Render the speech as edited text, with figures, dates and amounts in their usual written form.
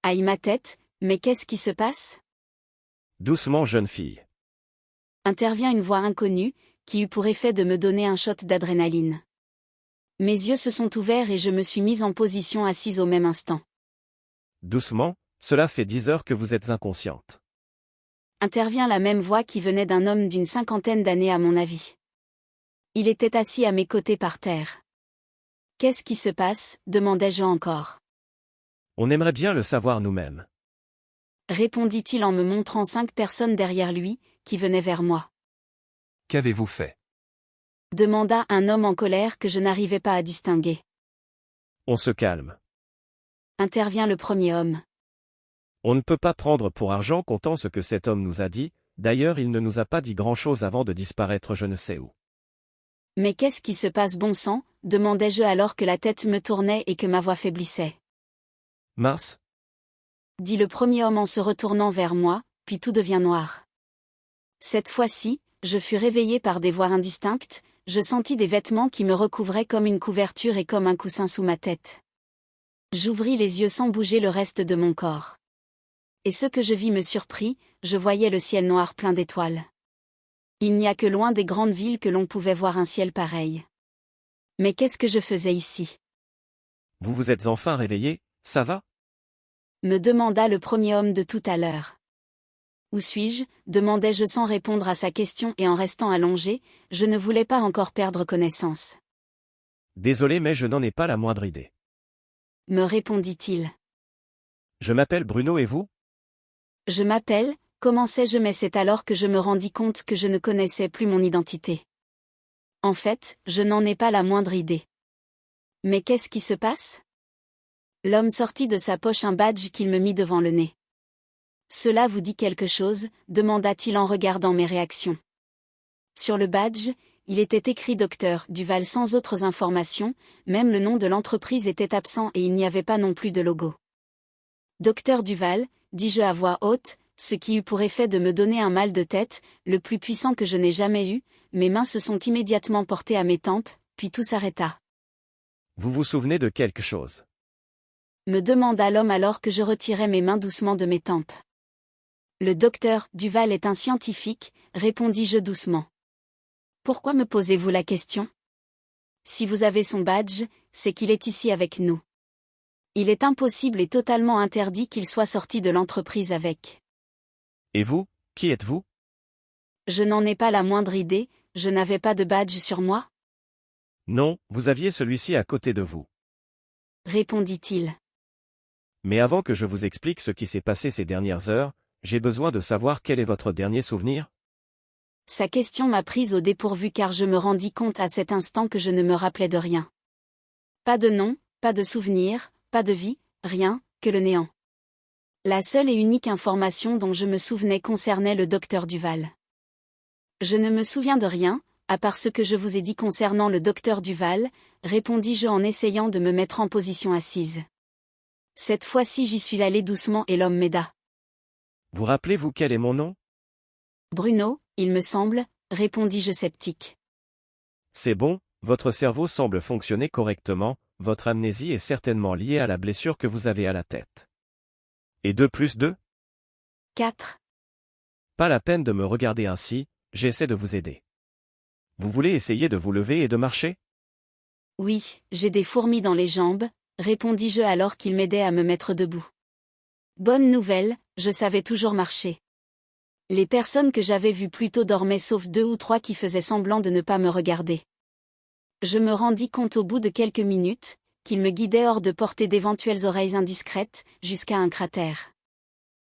Aïe ma tête, mais qu'est-ce qui se passe? Doucement, jeune fille. Intervient une voix inconnue, qui eut pour effet de me donner un shot d'adrénaline. Mes yeux se sont ouverts et je me suis mise en position assise au même instant. Doucement, cela fait 10 heures que vous êtes inconsciente. Intervient la même voix qui venait d'un homme d'une 50aine d'années à mon avis. Il était assis à mes côtés par terre. Qu'est-ce qui se passe? Demandai-je encore. On aimerait bien le savoir nous-mêmes. Répondit-il en me montrant 5 personnes derrière lui, qui venaient vers moi. Qu'avez-vous fait? Demanda un homme en colère que je n'arrivais pas à distinguer. On se calme. Intervient le premier homme. On ne peut pas prendre pour argent comptant ce que cet homme nous a dit, d'ailleurs il ne nous a pas dit grand-chose avant de disparaître je ne sais où. Mais qu'est-ce qui se passe bon sang? Demandai-je alors que la tête me tournait et que ma voix faiblissait. Mince. Dit le premier homme en se retournant vers moi, puis tout devient noir. Cette fois-ci, je fus réveillée par des voix indistinctes, je sentis des vêtements qui me recouvraient comme une couverture et comme un coussin sous ma tête. J'ouvris les yeux sans bouger le reste de mon corps. Et ce que je vis me surprit, je voyais le ciel noir plein d'étoiles. Il n'y a que loin des grandes villes que l'on pouvait voir un ciel pareil. Mais qu'est-ce que je faisais ici? Vous vous êtes enfin réveillé, ça va? Me demanda le premier homme de tout à l'heure. Où suis-je? Demandai-je sans répondre à sa question et en restant allongé, je ne voulais pas encore perdre connaissance. Désolé mais je n'en ai pas la moindre idée. Me répondit-il. Je m'appelle Bruno et vous? Je m'appelle, commençai-je mais c'est alors que je me rendis compte que je ne connaissais plus mon identité. En fait, je n'en ai pas la moindre idée. Mais qu'est-ce qui se passe? L'homme sortit de sa poche un badge qu'il me mit devant le nez. Cela vous dit quelque chose? Demanda-t-il en regardant mes réactions. Sur le badge, il était écrit Dr Duval sans autres informations, même le nom de l'entreprise était absent et il n'y avait pas non plus de logo. Dr Duval, dis-je à voix haute, ce qui eut pour effet de me donner un mal de tête, le plus puissant que je n'ai jamais eu, mes mains se sont immédiatement portées à mes tempes, puis tout s'arrêta. Vous vous souvenez de quelque chose? Me demanda l'homme alors que je retirais mes mains doucement de mes tempes. Le docteur Duval est un scientifique, répondis-je doucement. Pourquoi me posez-vous la question? Si vous avez son badge, c'est qu'il est ici avec nous. Il est impossible et totalement interdit qu'il soit sorti de l'entreprise avec. Et vous, qui êtes-vous? Je n'en ai pas la moindre idée, je n'avais pas de badge sur moi? Non, vous aviez celui-ci à côté de vous. Répondit-il. Mais avant que je vous explique ce qui s'est passé ces dernières heures, j'ai besoin de savoir quel est votre dernier souvenir? Sa question m'a prise au dépourvu car je me rendis compte à cet instant que je ne me rappelais de rien. Pas de nom, pas de souvenir, pas de vie, rien, que le néant. La seule et unique information dont je me souvenais concernait le docteur Duval. Je ne me souviens de rien, à part ce que je vous ai dit concernant le docteur Duval, répondis-je en essayant de me mettre en position assise. Cette fois-ci j'y suis allé doucement et l'homme m'aida. Vous rappelez-vous quel est mon nom? Bruno, il me semble, répondis-je sceptique. C'est bon, votre cerveau semble fonctionner correctement, votre amnésie est certainement liée à la blessure que vous avez à la tête. Et 2 plus 2? 4. Pas la peine de me regarder ainsi, j'essaie de vous aider. Vous voulez essayer de vous lever et de marcher? Oui, j'ai des fourmis dans les jambes, répondis-je alors qu'il m'aidait à me mettre debout. Bonne nouvelle, je savais toujours marcher. Les personnes que j'avais vues plus tôt dormaient sauf 2 ou 3 qui faisaient semblant de ne pas me regarder. Je me rendis compte au bout de quelques minutes, qu'il me guidait hors de portée d'éventuelles oreilles indiscrètes, jusqu'à un cratère.